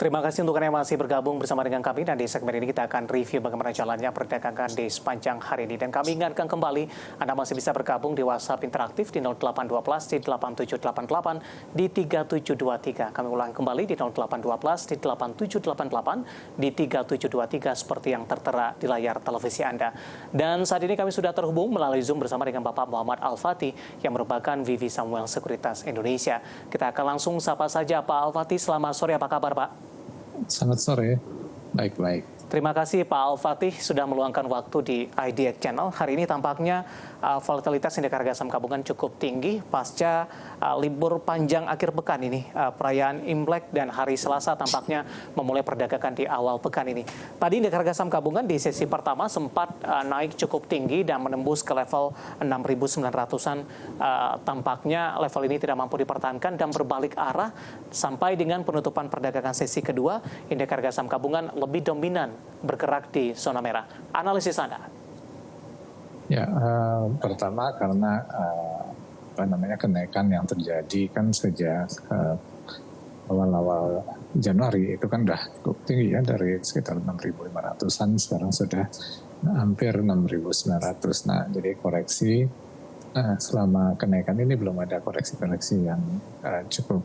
Terima kasih untuk Anda yang masih bergabung bersama dengan kami, dan di segmen ini kita akan review bagaimana jalannya perdagangan di sepanjang hari ini. Dan kami ingatkan kembali, Anda masih bisa bergabung di WhatsApp interaktif di 0812 di 8788 di 3723. Kami ulang kembali di 0812 di 8788 di 3723 seperti yang tertera di layar televisi Anda. Dan saat ini kami sudah terhubung melalui Zoom bersama dengan Bapak Muhammad Al-Fatih yang merupakan VP Samuel Sekuritas Indonesia. Kita akan langsung sapa saja Pak Al-Fatih. Selamat sore, apa kabar Pak? Selamat sore, baik-baik. Terima kasih Pak Al-Fatih sudah meluangkan waktu di IDX Channel. Hari ini tampaknya volatilitas indeks harga saham gabungan cukup tinggi pasca libur panjang akhir pekan ini. Perayaan Imlek dan hari Selasa tampaknya memulai perdagangan di awal pekan ini. Tadi indeks harga saham gabungan di sesi pertama sempat naik cukup tinggi dan menembus ke level 6.900-an. Tampaknya level ini tidak mampu dipertahankan dan berbalik arah sampai dengan penutupan perdagangan sesi kedua. Indeks harga saham gabungan lebih dominan bergerak di zona merah. Analisis Anda? Ya, pertama karena kenaikan yang terjadi kan sejak awal-awal Januari itu kan udah cukup tinggi ya, dari sekitar 6.500-an sekarang sudah hampir 6.900. Nah, jadi koreksi selama kenaikan ini belum ada koreksi-koreksi yang cukup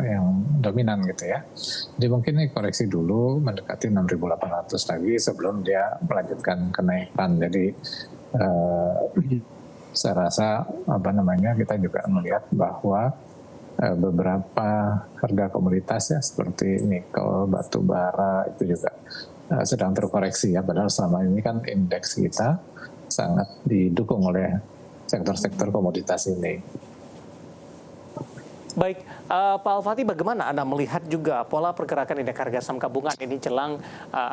yang dominan gitu ya. Jadi mungkin ini koreksi dulu mendekati 6.800 lagi sebelum dia melanjutkan kenaikan. Jadi saya rasa kita juga melihat bahwa beberapa harga komoditas ya seperti nikel, batu bara itu juga sedang terkoreksi ya. Padahal selama ini kan indeks kita sangat didukung oleh sektor-sektor komoditas ini. Baik, Pak Al-Fatih, bagaimana Anda melihat juga pola pergerakan indeks harga saham gabungan ini jelang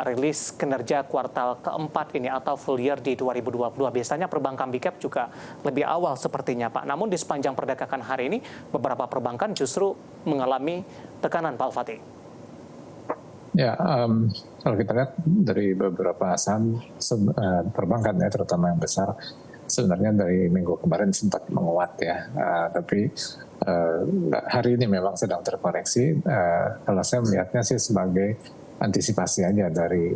rilis kinerja kuartal keempat ini atau full year di 2022? Biasanya perbankan big cap juga lebih awal sepertinya, Pak. Namun di sepanjang perdagangan hari ini, beberapa perbankan justru mengalami tekanan, Pak Al-Fatih. Ya, kalau kita lihat dari beberapa saham perbankan ya, terutama yang besar, sebenarnya dari minggu kemarin sempat menguat ya, tapi hari ini memang sedang terkoreksi. Kalau saya melihatnya sih sebagai antisipasi aja dari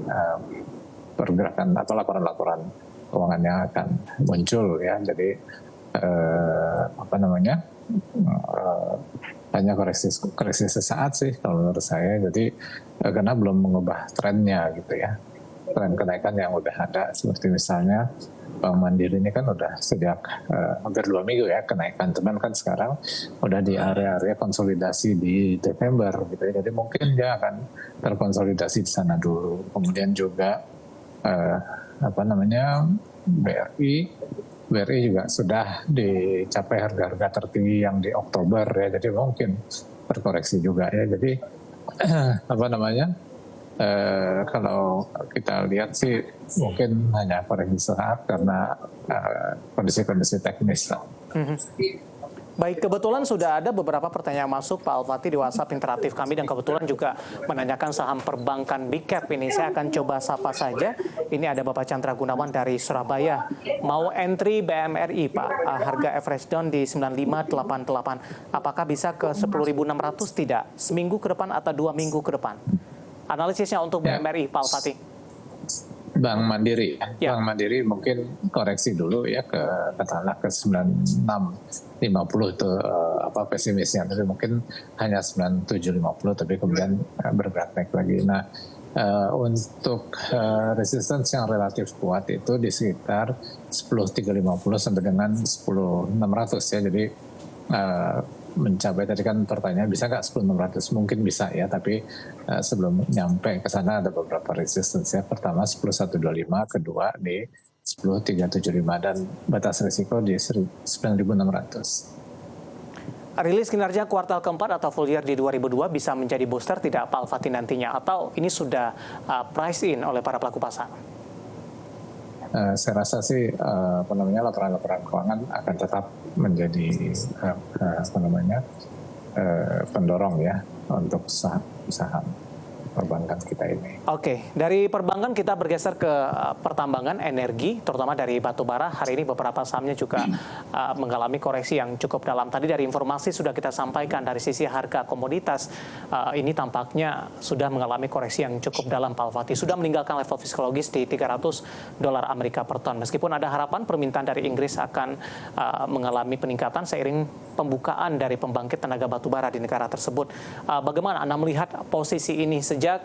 pergerakan atau laporan-laporan keuangan yang akan muncul ya. Jadi hanya koreksi sesaat sih kalau menurut saya. Jadi karena belum mengubah trennya gitu ya, tren kenaikan yang udah ada, seperti misalnya Bank Mandiri ini kan udah sejak hampir 2 minggu ya kenaikan, teman kan sekarang udah di area-area konsolidasi di Desember gitu ya. Jadi mungkin dia akan terkonsolidasi di sana dulu. Kemudian juga BRI juga sudah dicapai harga-harga tertinggi yang di Oktober ya. Jadi mungkin terkoreksi juga ya. Jadi kalau kita lihat sih mungkin hanya koreksi sesaat karena kondisi-kondisi teknis. Baik, kebetulan sudah ada beberapa pertanyaan masuk Pak Al-Fatih di WhatsApp interaktif kami, dan kebetulan juga menanyakan saham perbankan big cap ini. Saya akan coba sapa saja. Ini ada Bapak Chandra Gunawan dari Surabaya. Mau entry BMRI Pak, harga average down di 9588. Apakah bisa ke 10.600 tidak? Seminggu ke depan atau 2 minggu ke depan? Analisisnya untuk BMRI, Pak Al-Fatih. Bank Mandiri, ya. Bank Mandiri mungkin koreksi dulu ya katakanlah ke 9650 itu pesimisnya, tapi mungkin hanya 9750, tapi kemudian bergerak naik lagi. Nah, untuk resistance yang relatif kuat itu di sekitar 10350 sampai dengan 10600 ya. Jadi mencapai, tadi kan pertanyaan bisa nggak 10.600, mungkin bisa ya, tapi sebelum nyampe ke sana ada beberapa resistance ya. Pertama 10.125, kedua di 10.375, dan batas risiko di 9.600. Rilis kinerja kuartal keempat atau full year di 2002 bisa menjadi booster tidak Pak Al-Fatih nantinya, atau ini sudah price in oleh para pelaku pasar? Saya rasa sih laporan-laporan keuangan akan tetap menjadi pendorong ya untuk saham. perbankan kita ini. Oke, dari perbankan kita bergeser ke pertambangan energi, terutama dari batu bara. Hari ini beberapa sahamnya juga mengalami koreksi yang cukup dalam. Tadi dari informasi sudah kita sampaikan dari sisi harga komoditas, ini tampaknya sudah mengalami koreksi yang cukup dalam, Pak Al-Fatih. Sudah meninggalkan level psikologis di $300 Amerika per ton. Meskipun ada harapan permintaan dari Inggris akan mengalami peningkatan seiring pembukaan dari pembangkit tenaga batu bara di negara tersebut. Bagaimana Anda melihat posisi ini? Sejak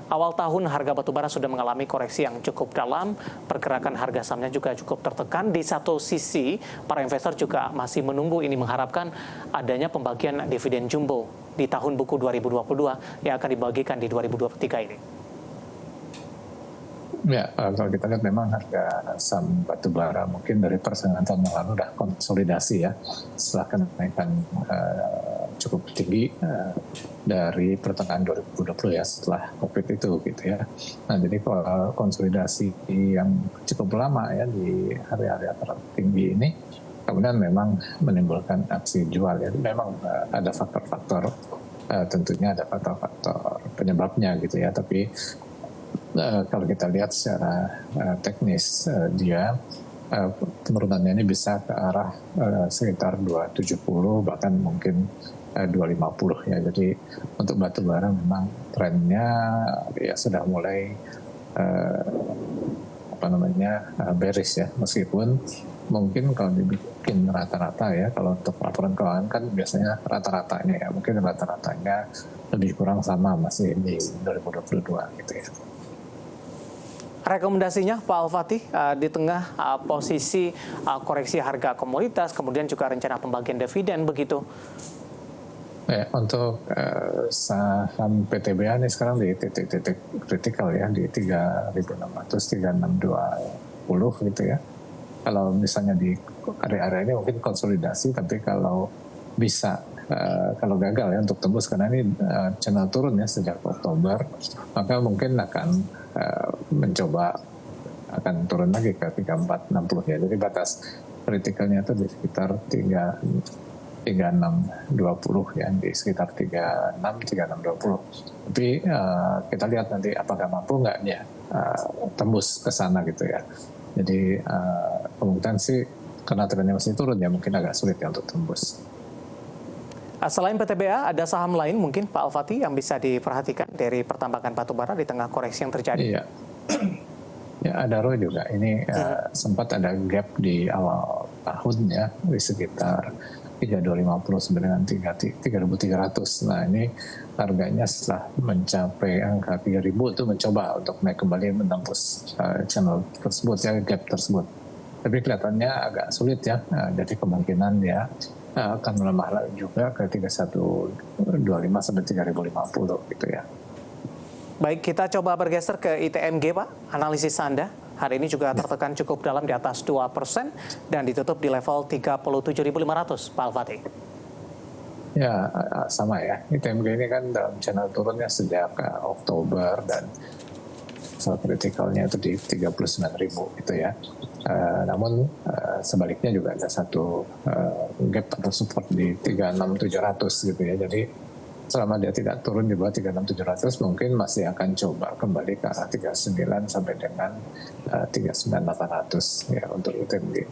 awal tahun harga batubara sudah mengalami koreksi yang cukup dalam, pergerakan harga sahamnya juga cukup tertekan. Di satu sisi, para investor juga masih menunggu ini, mengharapkan adanya pembagian dividen jumbo di tahun buku 2022 yang akan dibagikan di 2023 ini. Ya, kalau kita lihat memang harga saham batubara mungkin dari pertengahan tahun yang lalu udah konsolidasi ya, setelah kenaikan cukup tinggi dari pertengahan 2020 ya, setelah COVID itu gitu ya. Nah, jadi konsolidasi yang cukup lama ya di area-area tertinggi ini, kemudian memang menimbulkan aksi jual ya. Memang ada faktor-faktor, tentunya ada faktor-faktor penyebabnya gitu ya, tapi kalau kita lihat secara teknis, dia penurunannya ini bisa ke arah sekitar 270 bahkan mungkin 250 ya. Jadi untuk batubara memang trennya ya sudah mulai bearish ya, meskipun mungkin kalau dibikin rata-rata ya, kalau untuk laporan keuangan kan biasanya rata-ratanya ya, mungkin rata-ratanya lebih kurang sama masih di 2022 gitu ya. Rekomendasinya Pak Al-Fatih di tengah posisi koreksi harga komoditas, kemudian juga rencana pembagian dividen begitu. Ya, untuk saham PTBA ini sekarang di titik-titik kritikal ya, di 3.600, 3.620 gitu ya. Kalau misalnya di area-area ini mungkin konsolidasi, tapi kalau bisa kalau gagal ya untuk tembus, karena ini channel turun ya sejak Oktober, maka mungkin akan mencoba akan turun lagi ke 3460 ya. Jadi batas kritikalnya itu di sekitar 3620 ya, di sekitar 3620. Tapi kita lihat nanti apakah mampu nggak ya tembus ke sana gitu ya. Jadi kemungkinan sih karena trennya masih turun ya, mungkin agak sulit ya untuk tembus. Selain PTBA, ada saham lain mungkin Pak Al-Fatih yang bisa diperhatikan dari pertambangan batubara di tengah koreksi yang terjadi? Iya. Ya, ada Adaro juga. Ini sempat ada gap di awal tahun ya, di sekitar 3250 sampai dengan 3.300. Nah, ini harganya setelah mencapai angka 3.000 itu mencoba untuk naik kembali menembus channel tersebut ya, gap tersebut. Tapi kelihatannya agak sulit ya. Jadi kemungkinan ya akan melemah juga ke 3125 sampai 3050 gitu ya. Baik, kita coba bergeser ke ITMG, Pak. Analisis Anda hari ini juga tertekan cukup dalam di atas 2% dan ditutup di level 37.500, Pak Al-Fatih. Ya, sama ya. ITMG ini kan dalam channel turunnya sejak Oktober dan kritikalnya itu di 39.000 gitu ya. Namun sebaliknya juga ada satu gap atau support di 36.700 gitu ya. Jadi selama dia tidak turun di bawah 36.700 mungkin masih akan coba kembali ke arah 39 sampai dengan 39.800 ya untuk ITMG.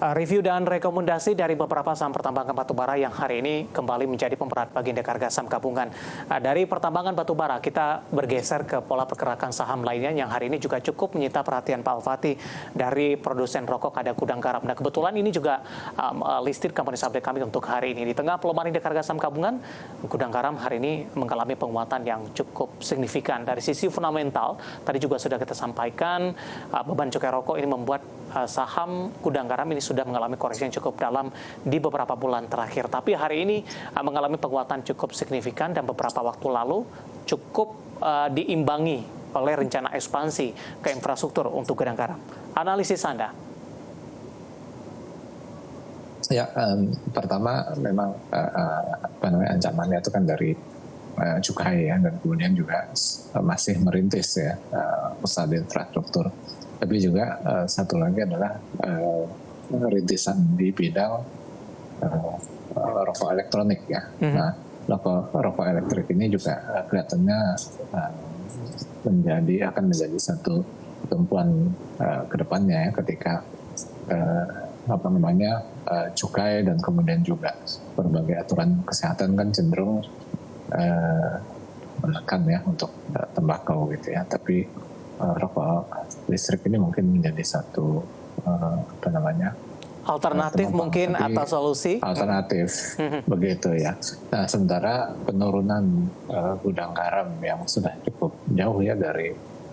Review dan rekomendasi dari beberapa saham pertambangan batubara yang hari ini kembali menjadi pemberat bagi indeks harga saham gabungan. Dari pertambangan batubara, kita bergeser ke pola pergerakan saham lainnya yang hari ini juga cukup menyita perhatian Pak Al-Fatih. Dari produsen rokok ada Gudang Garam. Nah, kebetulan ini juga listed company update kami untuk hari ini. Di tengah pelemahan indeks harga saham gabungan, Gudang Garam hari ini mengalami penguatan yang cukup signifikan. Dari sisi fundamental, tadi juga sudah kita sampaikan, beban cukai rokok ini membuat saham Gudang Garam ini sudah mengalami koreksi yang cukup dalam di beberapa bulan terakhir. Tapi hari ini mengalami penguatan cukup signifikan dan beberapa waktu lalu cukup diimbangi oleh rencana ekspansi ke infrastruktur untuk Gudang Garam. Analisis Anda? Ya, pertama memang ancamannya itu kan dari cukai ya, dan kemudian juga masih merintis ya usaha di infrastruktur. Tapi juga satu lagi adalah rintisan di bidang rokok elektronik ya. Nah, rokok elektrik ini juga kelihatannya akan menjadi satu tumpuan ke depannya ya, ketika cukai dan kemudian juga berbagai aturan kesehatan kan cenderung menekan ya untuk tembakau gitu ya, tapi rokok listrik ini mungkin menjadi satu alternatif mungkin atau solusi alternatif begitu ya. Nah, sementara penurunan gudang garam yang sudah cukup jauh ya dari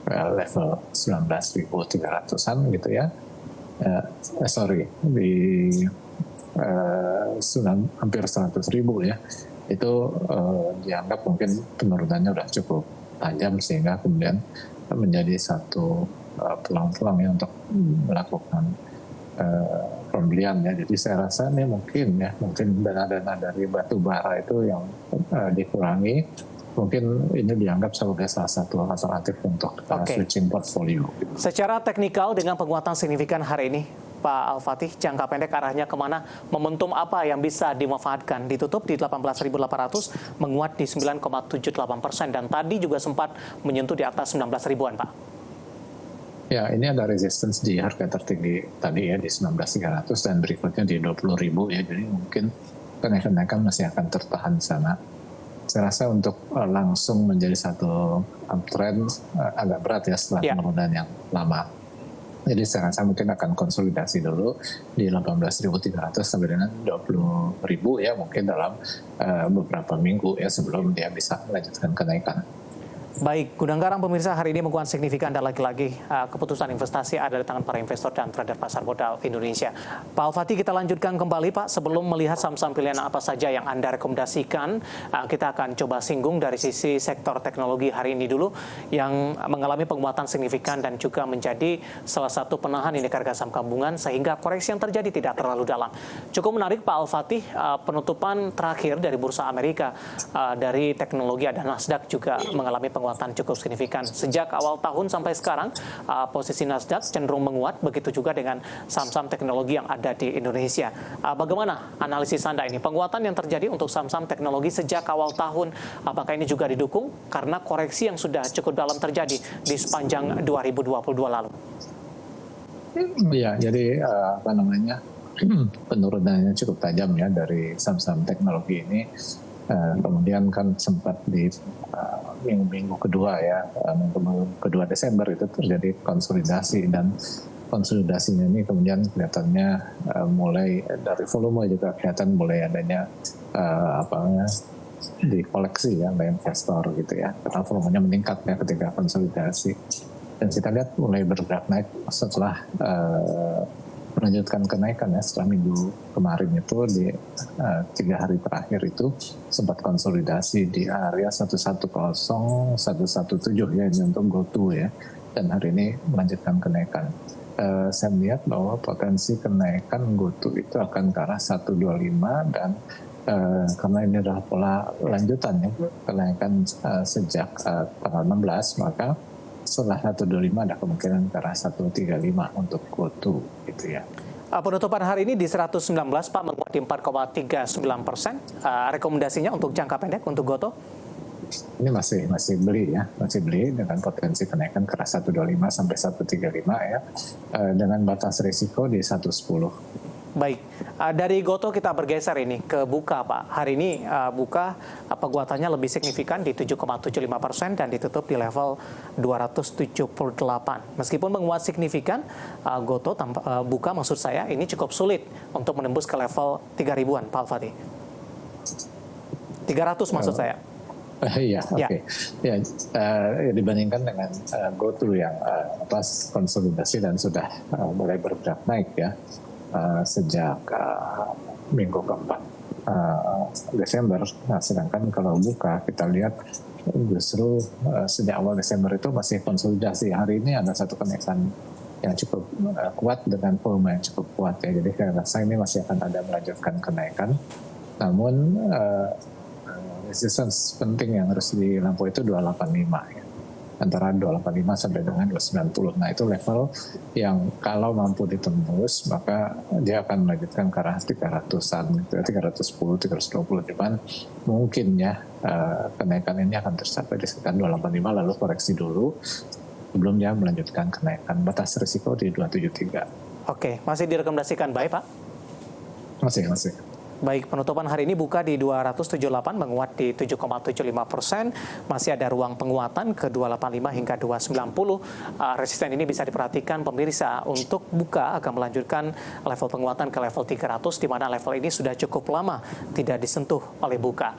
level 19.300-an gitu ya, hampir 100.000 ya, itu dianggap mungkin penurunannya sudah cukup tajam sehingga kemudian menjadi satu peluang-peluang ya untuk melakukan pembelian ya. Jadi saya rasa ini mungkin dana-dana dari batu bara itu yang dikurangi, mungkin ini dianggap sebagai salah satu alternatif untuk switching portfolio. Secara teknikal dengan penguatan signifikan hari ini, Pak Al-Fatih, jangka pendek arahnya kemana? Momentum apa yang bisa dimanfaatkan? Ditutup di 18.800, menguat di 9,78%, dan tadi juga sempat menyentuh di atas 19.000-an, Pak. Ya, ini ada resistance di harga tertinggi tadi ya di 19.300 dan berikutnya di 20.000 ya. Jadi mungkin kenaikan masih akan tertahan di sana. Saya rasa untuk langsung menjadi satu uptrend agak berat ya setelah penurunan yang lama. Jadi saya rasa mungkin akan konsolidasi dulu di 18.300 sampai dengan 20.000 ya, mungkin dalam beberapa minggu ya sebelum dia bisa melanjutkan kenaikan. Baik, gudang garam pemirsa hari ini menguat signifikan, dan lagi-lagi keputusan investasi ada di tangan para investor dan trader pasar modal Indonesia. Pak Al-Fatih, kita lanjutkan kembali Pak. Sebelum melihat saham-saham pilihan apa saja yang Anda rekomendasikan, kita akan coba singgung dari sisi sektor teknologi hari ini dulu yang mengalami penguatan signifikan dan juga menjadi salah satu penahan indeks harga saham gabungan sehingga koreksi yang terjadi tidak terlalu dalam. Cukup menarik Pak Al-Fatih, penutupan terakhir dari Bursa Amerika dari teknologi ada Nasdaq juga mengalami penguatan cukup signifikan. Sejak awal tahun sampai sekarang, posisi Nasdaq cenderung menguat, begitu juga dengan saham-saham teknologi yang ada di Indonesia. Bagaimana analisis Anda ini? Penguatan yang terjadi untuk saham-saham teknologi sejak awal tahun, apakah ini juga didukung karena koreksi yang sudah cukup dalam terjadi di sepanjang 2022 lalu? Ya, jadi penurunannya cukup tajam ya dari saham-saham teknologi ini. Kemudian kan sempat di minggu kedua ya, minggu kedua Desember itu terjadi konsolidasi, dan konsolidasinya ini kemudian kelihatannya mulai dari volume juga kelihatan mulai adanya di koleksi ya oleh investor gitu ya, karena volumenya meningkat ya ketika konsolidasi, dan kita lihat mulai bergerak naik setelah melanjutkan kenaikan ya setelah minggu kemarin itu di 3 hari terakhir itu sempat konsolidasi di area 110, 117 ya, ini untuk GoTo ya, dan hari ini melanjutkan kenaikan. Saya melihat bahwa potensi kenaikan GoTo itu akan ke arah 125, dan karena ini adalah pola lanjutan ya kenaikan sejak tanggal 16, maka setelah 125 ada kemungkinan ke arah 135 untuk GoTo gitu ya. Penutupan hari ini di 119 Pak, menguat di 4,39%. Rekomendasinya untuk jangka pendek untuk GoTo? Ini masih beli dengan potensi kenaikan ke arah 125 sampai 135 ya, dengan batas risiko di 110. Baik, dari GoTo kita bergeser ini ke Buka Pak. Hari ini Buka penguatannya lebih signifikan di 7,75% dan ditutup di level 278. Meskipun menguat signifikan, GoTo Buka maksud saya ini cukup sulit untuk menembus ke level 3.000-an Pak Al-Fatih. 300 maksud saya. Iya, oke. Ya, dibandingkan dengan GoTo yang pas konsolidasi dan sudah mulai bergerak naik ya. Sejak minggu keempat Desember. Nah, sedangkan kalau Buka kita lihat justru sejak awal Desember itu masih konsolidasi. Hari ini ada satu kenaikan yang cukup kuat dengan volume yang cukup kuat ya. Jadi saya rasa ini masih akan ada melanjutkan kenaikan. Namun resistance penting yang harus dilampaui itu 285 ya. antara 285 sampai dengan 290. Nah itu level yang kalau mampu ditembus maka dia akan melanjutkan ke arah 300-an, 310, 320. Cuman mungkin ya kenaikan ini akan tercapai di sekitar 285 lalu koreksi dulu sebelum dia melanjutkan kenaikan. Batas risiko di 273. Oke, masih direkomendasikan baik Pak? Masih. Baik, penutupan hari ini buka di 278, menguat di 7,75%. Masih ada ruang penguatan ke 285 hingga 290. Resisten ini bisa diperhatikan pemirsa untuk buka akan melanjutkan level penguatan ke level 300, di mana level ini sudah cukup lama tidak disentuh oleh buka.